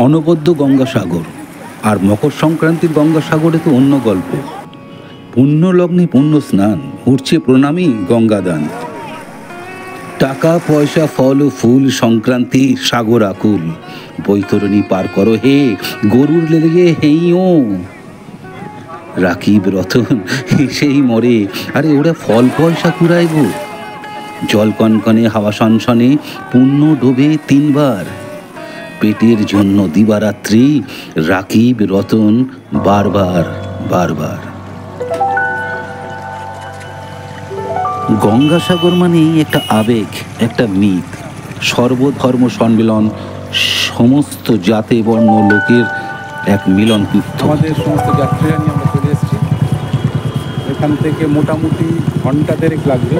অনবদ্য গঙ্গাসাগর আর মকর সংক্রান্তির গঙ্গাসাগরে তো অন্য গল্প। পুণ্য লগ্নে পুণ্য স্নান, উঠছে প্রণামী গঙ্গাদান। টাকা পয়সা ফল ও ফুল সংক্রান্তি সাগর আকুল। বৈতরণী পার করো হে গরুর লেগে হেইও। রাকিব রতন সেই মরে, আরে ওরা ফল পয়সা কুড়াইব। জল কনকনে হাওয়া সনসনে পুণ্য ডোবে 3 বার। পেটের জন্য দিবারাত্রি রাকিব রতন বারবার বারবার। গঙ্গাসাগর মানেই একটা আবেগ, একটা মিথ, সর্বধর্ম সম্মিলন, সমস্ত জাতে বর্ণ লোকের এক মিলন তীর্থ। আমাদের সমস্ত যাত্রীরা নিয়ে আমরা চলে এসেছি। এখান থেকে মোটামুটি ঘন্টা 1.5 লাগবে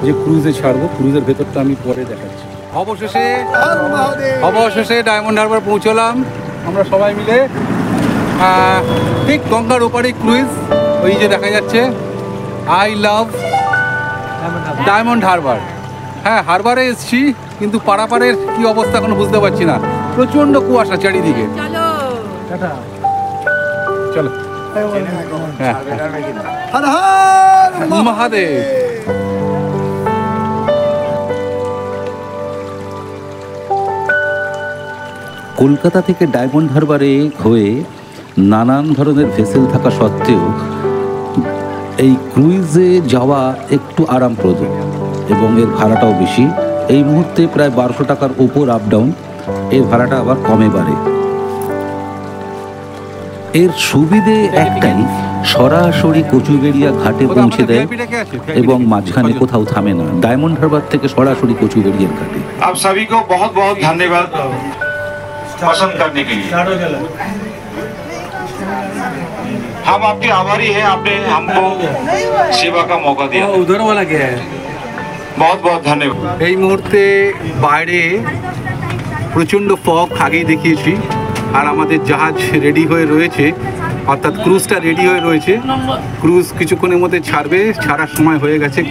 যে ক্রুজে ছাড়বো। ক্রুজের ভেতরটা আমি পরে দেখাচ্ছি। অবশেষে ডায়মন্ড হারবার পৌঁছলাম আমরা সবাই মিলে। ঠিক গঙ্গার ওপারে ক্রুজ, ওই যে দেখা যাচ্ছে আই লাভ ডায়মন্ড হারবার। হ্যাঁ, হারবারে এসেছি, কিন্তু পারাপারের কি অবস্থা এখনো বুঝতে পারছি না। প্রচন্ড কুয়াশা চারিদিকে। চলো মহাদেব। কলকাতা থেকে ডায়মন্ড হারবারে হয়ে নানান ধরনের ভেসেল থাকা সত্ত্বেও এই ক্রুইজে যাওয়া একটু আরামপ্রদ এবং এর ভাড়াটাও বেশি। এই মুহূর্তে প্রায় 1200 টাকার উপর আপ ডাউন। এর ভাড়াটা আবার কমে বাড়ে। এর সুবিধে একটাই, সরাসরি কচুবেড়িয়া ঘাটে পৌঁছে দেয় এবং মাঝখানে কোথাও থামে না। ডায়মন্ড হারবার থেকে সরাসরি কচুবেড়িয়ার ঘাটে। आप सभी को बहुत बहुत धन्यवाद पसंद करने के लिए। हम आपके आभारी हैं, आपने हमको सेवा का मौका दिया। उधर वाला क्या है? बहुत बहुत धन्यवाद। এই মুহূর্তে বাইরে প্রচণ্ড ফগ আগেই দেখিয়েছি, আর আমাদের জাহাজ রেডি হয়ে রয়েছে, অর্থাৎ ক্রুজটা রেডি হয়ে রয়েছে। ক্রুজ কিছুক্ষণের মধ্যে ছাড়বে, ছাড়ার সময় হয়ে গেছে।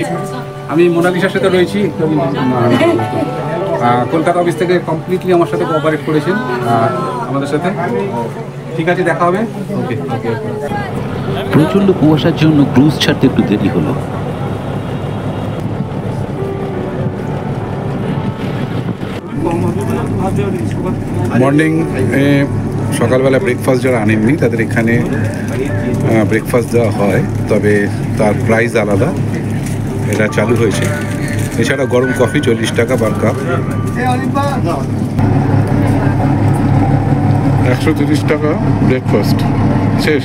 আমি মোনালিসার সাথে রয়েছি। কলকাতা অফিস থেকে কমপ্লিটলি আমার সাথে কোঅপারেট করেছেন আমাদের সাথে। ঠিক আছে, দেখা হবে। ওকে ওকে। প্রচণ্ড কুয়াশার জন্য ক্রুজ ছাড়তে একটু দেরি হলো। মর্নিং সকালবেলা ব্রেকফাস্ট যারা আনেননি তাদের এখানে ব্রেকফাস্ট দেওয়া হয়, তবে তার প্রাইস আলাদা। এটা চালু হয়েছে। এছাড়া গরম কফি 40 টাকা পার কাপ। 130 টাকা ব্রেকফাস্ট শেষ।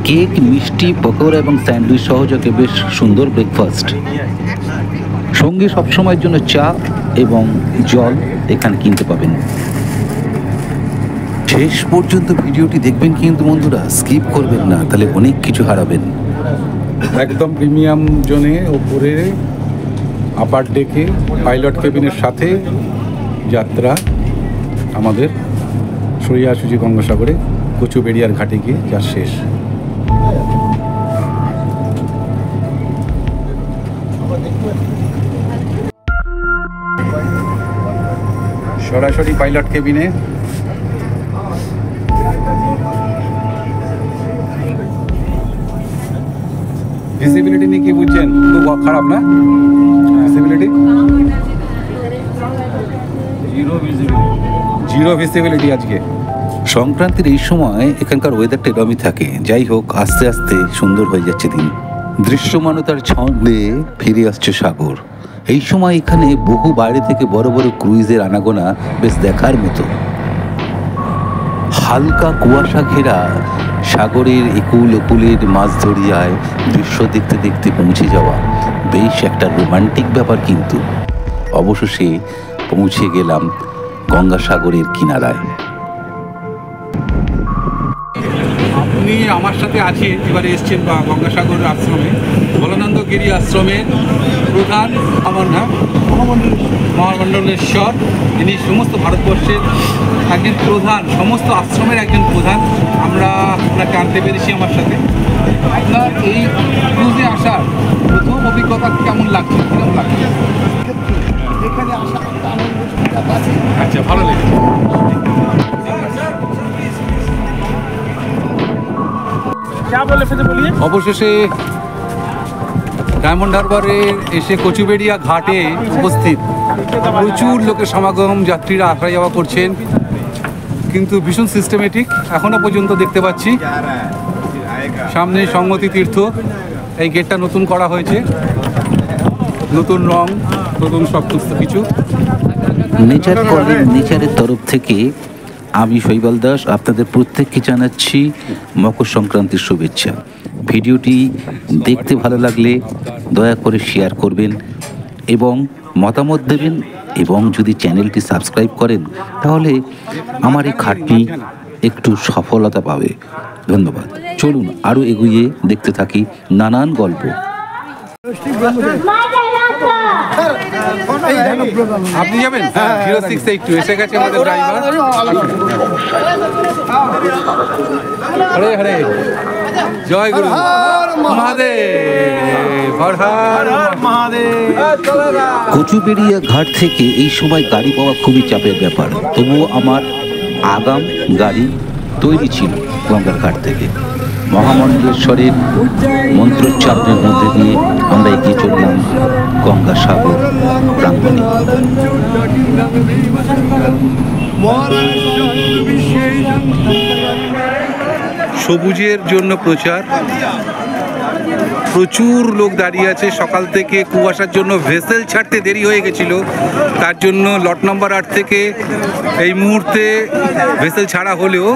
কেক, মিষ্টি, পকোড়া এবং স্যান্ডউইচ সহযোগে বেশ সুন্দর ব্রেকফাস্ট। সঙ্গে সবসময়ের জন্য চা এবং জল এখানে কিনতে পাবেন। শেষ পর্যন্ত ভিডিওটি দেখবেন কিন্তু বন্ধুরা, স্কিপ করবেন না, তাহলে অনেক কিছু হারাবেন। একদম প্রিমিয়াম জোনে ওপরে আপার ডেকে পাইলট কেবিনের সাথে যাত্রা আমাদের সোজাসুজি গঙ্গাসাগরে কচুবেড়িয়ার ঘাটে গিয়ে যা শেষ। সরাসরি পাইলট কেবিনে। ভিজিবিলিটি নিয়ে কি বুঝছেন? খুব খারাপ না ভিজিবিলিটি? জিরো ভিজিবিলিটি আজকে। সংক্রান্তির এই সময় এখানকার ওয়েদারটা এরমই থাকে। যাই হোক, আস্তে আস্তে সুন্দর হয়ে যাচ্ছে দিন। দৃশ্যমানতার ছন্দে ফিরে আসছে সাগর। এই সময় এখানে বহু বাইরে থেকে বড় বড় ক্রুইজের আনাগোনা বেশ দেখার মতো। হালকা কুয়াশা ঘেরা সাগরের একুল ওকুলের মাছ ধরিয়ায় দৃশ্য দেখতে দেখতে পৌঁছে যাওয়া বেশ একটা রোমান্টিক ব্যাপার। কিন্তু অবশেষে পৌঁছে গেলাম গঙ্গাসাগরের কিনারায়। আপনি আমার সাথে আছেন, এবারে এসছেন বা গঙ্গাসাগর আশ্রমে, বলানন্দগিরি আশ্রমের প্রধান মহামণ্ডলেশ্বর। ইনি সমস্ত ভারতবর্ষের একজন প্রধান, সমস্ত আশ্রমের একজন প্রধান। আমরা আপনাকে আনতে পেরেছি আমার সাথে। আপনার এই ক্রুজে আসার প্রথম অভিজ্ঞতা কেমন লাগছে? এখানে আসা একটা আনন্দ সুবিধা পাচ্ছি। আচ্ছা, ভালো লেগেছে। অবশেষে ডায়মন্ড হারবারে এসে কচুবেড়িয়া ঘাটে উপস্থিত প্রচুর লোকের সমাগম, যাত্রীরা আসা যাওয়া করছেন, কিন্তু ভীষণ সিস্টেমেটিক এখনো পর্যন্ত দেখতে পাচ্ছি। সামনে সংগতি তীর্থ, এই গেটটা নতুন করা হয়েছে, নতুন রং, নতুন সব কিছু। নেচার কলেজ নেচারের তরফ থেকে আমি শৈবাল দাস আপনাদের প্রত্যেককে জানাচ্ছি মকর সংক্রান্তির শুভেচ্ছা। ভিডিওটি দেখতে ভালো লাগলে দয়া করে শেয়ার করবেন এবং মতামত দেবেন, এবং যদি চ্যানেলটি সাবস্ক্রাইব করেন তাহলে আমার এই খাটনি একটু সফলতা পাবে। ধন্যবাদ। চলুন আরও এগিয়ে দেখতে থাকি নানান গল্প। আপনি যাবেন? 0682 এসে গেছে আমাদের ড্রাইভার। হরে হরে, জয় গুরু মহাদেব, হর হর মহাদেব। কচুবেড়িয়া ঘাট থেকে এই সময় গাড়ি পাওয়া খুবই চাপের ব্যাপার, তবুও আমার আগাম গাড়ি তৈরি ছিল গঙ্গার ঘাট থেকে। মহামণ্ডলেশ্বরের মন্ত্রোচ্চারণের মধ্যে দিয়ে আমরা এগিয়ে চললাম গঙ্গাসাগর প্রাঙ্গণে। সবুজের জন্য প্রচার, প্রচুর লোক দাঁড়িয়ে আছে সকাল থেকে। কুয়াশার জন্য ভেসেল ছাড়তে দেরি হয়ে গেছিল, তার জন্য লট নাম্বার 8 থেকে এই মুহূর্তে ভেসেল ছাড়া হলেও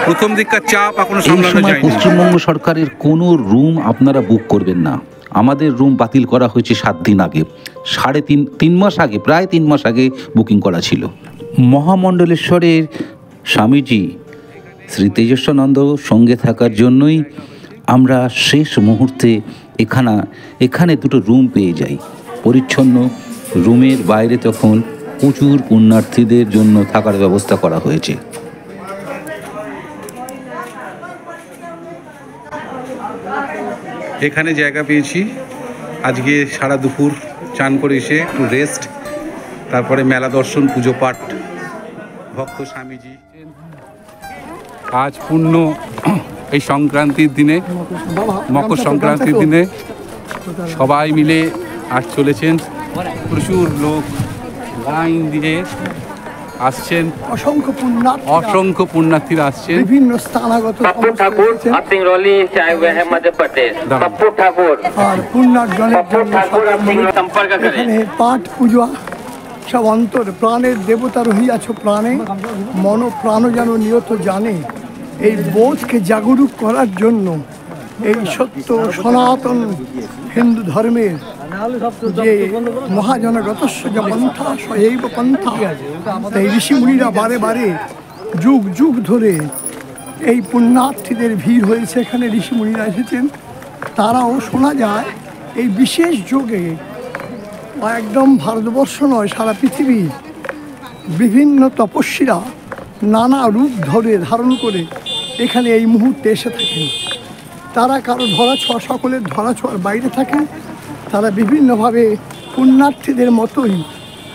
প্রথম দিককার চাপ এখনো এই সামলানো সময় যায়নি। পশ্চিমবঙ্গ সরকারের কোনো রুম আপনারা বুক করবেন না। আমাদের রুম বাতিল করা হয়েছে 7 দিন আগে, তিন মাস আগে, প্রায় 3 মাস আগে বুকিং করা ছিল। মহামণ্ডলেশ্বরের স্বামীজি শ্রী তেজস্বানন্দ সঙ্গে থাকার জন্যই আমরা শেষ মুহূর্তে এখানে দুটো রুম পেয়ে যাই। পরিচ্ছন্ন রুমের বাইরে তখন প্রচুর পুণ্যার্থীদের জন্য থাকার ব্যবস্থা করা হয়েছে। এখানে জায়গা পেয়েছি। আজকে সারা দুপুর চান করে এসে একটু রেস্ট, তারপরে মেলা দর্শন, পুজো পাঠ, ভক্ত স্বামীজি। আজ পূর্ণ এই সংক্রান্তির দিনে, মকর সংক্রান্তির দিনে সবাই মিলে আজ চলেছেন। প্রচুর লোক লাইন দিয়ে আসছেন, অসংখ্য পুণ্যার্থীরা আসছেন। বিভিন্ন স্থানাগত पप्पू ठाकुर अब सिंगरौली से आए हुए हैं मध्य प्रदेश। पप्पू ठाकुर আর পুণ্যার্জনের पप्पू ठाकुर अब संपर्क करें। এখানে পাঠ পূজা সব অন্তর প্রাণের দেবতা রহিয়াছ প্রাণে, মন প্রাণ যেন নিয়ত জানে। এই বোধকে জাগরুক করার জন্য এই সত্য সনাতন হিন্দু ধর্মের যে মহাজনগতস্য যে পন্থা সৈব পন্থা, তাই ঋষিমুনিরা বারে বারে যুগ যুগ ধরে এই পুণ্যার্থীদের ভিড় হয়েছে। এখানে ঋষিমুনিরা এসেছেন, তারাও শোনা যায় এই বিশেষ যোগে একদম ভারতবর্ষ নয় সারা পৃথিবীর বিভিন্ন তপস্বীরা নানা রূপ ধারণ করে এখানে এই মুহূর্তে এসে থাকেন। তারা কারো ধরাছোঁয়া, সকলের ধরাছোঁয়ার বাইরে থাকেন। তারা বিভিন্নভাবে পুণ্যার্থীদের মতোই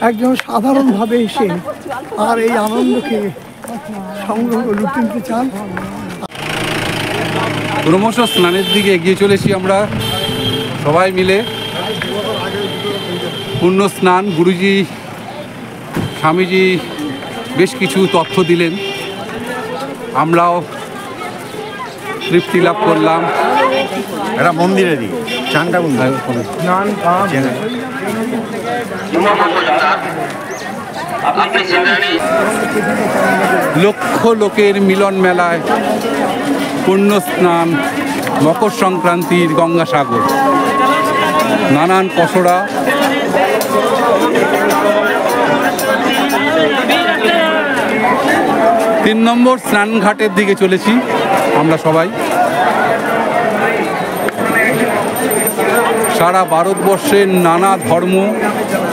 একজন সাধারণভাবে এসে আর এই আনন্দকে সংগ্রহ লুটে নিতে চান। ক্রমশ স্নানের দিকে এগিয়ে চলেছি আমরা সবাই মিলে। পূর্ণ স্নান, গুরুজি স্বামীজি বেশ কিছু তথ্য দিলেন, আমরাও তৃপ্তি লাভ করলাম। এটা মন্দিরে দিই চানটা লক্ষ লোকের মিলন মেলায় পূর্ণ স্নান, মকর সংক্রান্তির গঙ্গাসাগর, নানান পসরা, তিন নম্বর স্নানঘাটের দিকে চলেছি আমরা সবাই। সারা ভারতবর্ষের নানা ধর্ম,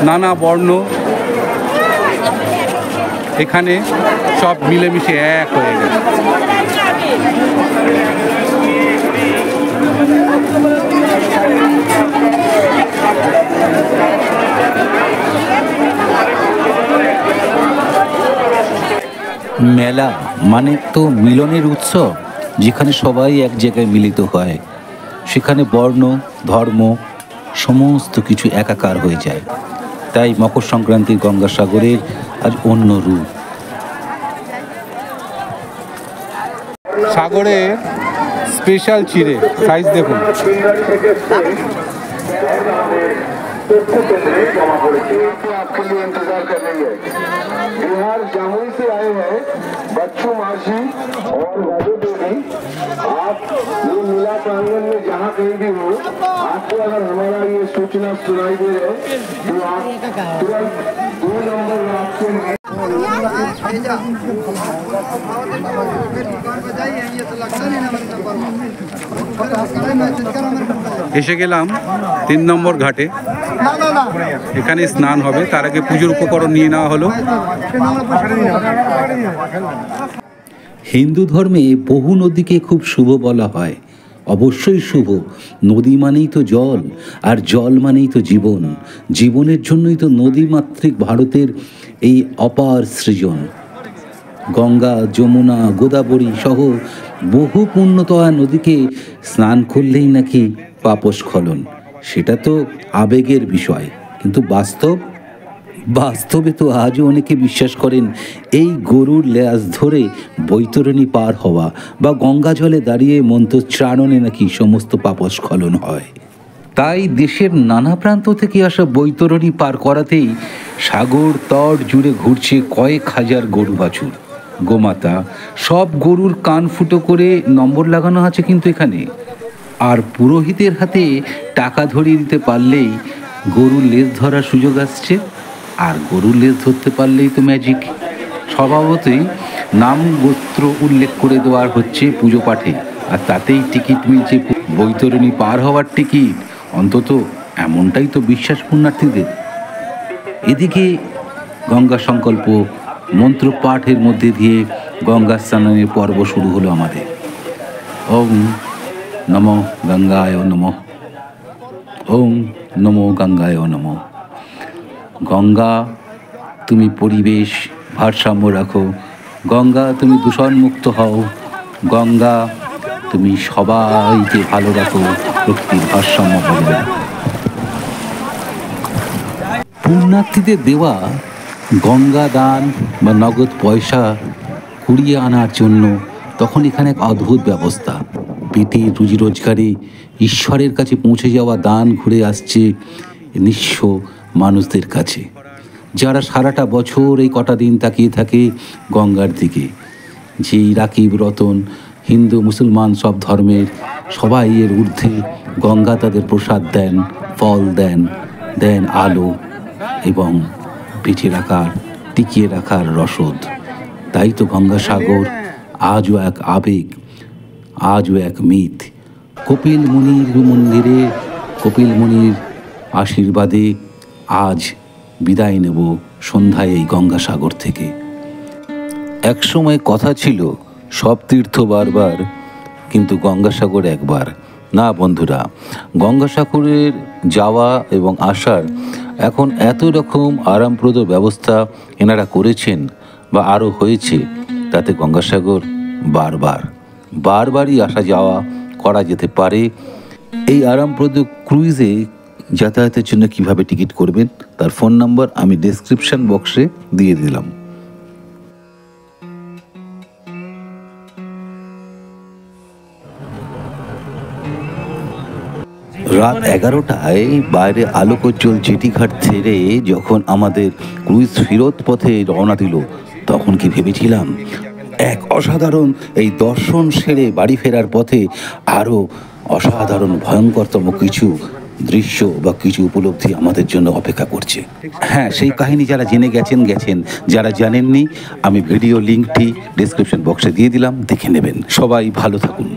নানা বর্ণ এখানে সব মিলেমিশে এক হয়ে গেছে। মেলা মানে তো মিলনের উৎসব, যেখানে সবাই এক জায়গায় মিলিত হয়। সেখানে বর্ণ, ধর্ম সমস্ত কিছু একাকার হয়ে যায়। তাই মকর সংক্রান্তির গঙ্গাসাগরের আজ অন্য রূপ। সাগরে স্পেশাল চিড়ে, সাইজ দেখুন। आपके लिए इंतजार कर रही है। बिहार जमुई से आए हैं बच्चू मासी और राजू देवी। आप ये मेला प्रांगण में जहाँ कहीं भी हो, आपको अगर हमारा ये सूचना सुनाई दे रहे तो आप तुरंत 2 नंबर रास्ते में এসে গেলাম 3 নম্বর ঘাটে। এখানে স্নান হবে, তার আগে পুজোর উপকরণ নিয়ে নেওয়া হলো। হিন্দু ধর্মে বহু নদীকে খুব শুভ বলা হয়। অবশ্যই শুভ। নদী মানেই তো জল, আর জল মানেই তো জীবন। জীবনের জন্যই তো নদীমাতৃক ভারতের এই অপার সৃজন। গঙ্গা, যমুনা, গোদাবরী সহ বহু পুণ্যতয়া নদীকে স্নান করলেই নাকি পাপস্খলন। সেটা তো আবেগের বিষয়, কিন্তু বাস্তবে তো আজও অনেকে বিশ্বাস করেন এই গরুর ল্যাজ ধরে বৈতরণী পার হওয়া বা গঙ্গা জলে দাঁড়িয়ে মন্ত্রোচ্চারণে নাকি সমস্ত পাপস্খলন হয়। তাই দেশের নানা প্রান্ত থেকে আসা বৈতরণী পার করাতেই সাগর তট জুড়ে ঘুরছে কয়েক হাজার গরু বাছুর। গোমাতা সব গরুর কান ফুটো করে নম্বর লাগানো আছে কিন্তু এখানে। আর পুরোহিতের হাতে টাকা ধরিয়ে দিতে পারলেই গরুর লেজ ধরার সুযোগ আসছে। আর গরুর লেজ ধরতে পারলেই তো ম্যাজিক। স্বভাবতই নাম গোত্র উল্লেখ করে দেওয়ার হচ্ছে পুজো পাঠে, আর তাতেই টিকিট মিলছে বৈতরণী পার হওয়ার টিকিট। অন্তত এমনটাই তো বিশ্বাস পুণ্যার্থীদের। এদিকে গঙ্গা সংকল্প মন্ত্র পাঠের মধ্যে দিয়ে গঙ্গা স্নানের পর্ব শুরু হলো আমাদের। ওম নমো গঙ্গায় নমঃ, ওম নমো গঙ্গায় নমঃ। গঙ্গা তুমি পরিবেশ ভারসাম্য রাখো, গঙ্গা তুমি দূষণমুক্ত হও, গঙ্গা তুমি সবাইকে ভালো রাখো, প্রকৃতির ভারসাম্য বজায় রাখো। পুণ্যার্থীদের দেওয়া গঙ্গা দান বা নগদ পয়সা কুড়িয়ে আনার জন্য তখন এখানে এক অদ্ভুত ব্যবস্থা। পেটের রুজি রোজগারে ঈশ্বরের কাছে পৌঁছে যাওয়া দান ঘুরে আসছে নিঃস্ব মানুষদের কাছে, যারা সারাটা বছর এই কটা দিন তাকিয়ে থাকে গঙ্গার দিকে। যেই রাকিব রতন হিন্দু মুসলমান সব ধর্মের সবাই এর ঊর্ধ্বে গঙ্গা তাদের প্রসাদ দেন, ফল দেন আলো এবং বেঁচে রাখার, টিকিয়ে রাখার রসদ। তাই তো গঙ্গাসাগর আজও এক আবেগ, আজও এক মিথ। কপিল মুনির মন্দিরে কপিল মুনির আশীর্বাদে আজ বিদায় নেব সন্ধ্যায় এই গঙ্গাসাগর থেকে। একসময় কথা ছিল সব তীর্থ বারবার, কিন্তু গঙ্গাসাগর একবার। না বন্ধুরা, গঙ্গাসাগরের যাওয়া এবং আসার এখন এত রকম আরামপ্রদ ব্যবস্থা এনারা করেছেন বা আরও হয়েছে, তাতে গঙ্গাসাগর বারবারই আসা যাওয়া করা যেতে পারে। এই আরামপ্রদ ক্রুইজে যাতায়াতের জন্য কিভাবে টিকিট করবেন তার ফোন নাম্বার আমি ডেসক্রিপশন বক্সে দিয়ে দিলাম। রাত 11টায় বাইরে আলোকোজ্জ্বল জেটিঘাট ছেড়ে যখন আমাদের ক্রুইজ ফেরত পথে রওনা দিল, তখন কি ভেবেছিলাম এক অসাধারণ এই দর্শন সেরে বাড়ি ফেরার পথে আরও অসাধারণ ভয়ঙ্করতম কিছু দৃশ্য বা কিছু উপলব্ধি আমাদের জন্য অপেক্ষা করছে। হ্যাঁ, সেই কাহিনী যারা জেনে গেছেন, যারা জানেননি আমি ভিডিও লিঙ্কটি ডেসক্রিপশন বক্সে দিয়ে দিলাম, দেখে নেবেন। সবাই ভালো থাকুন।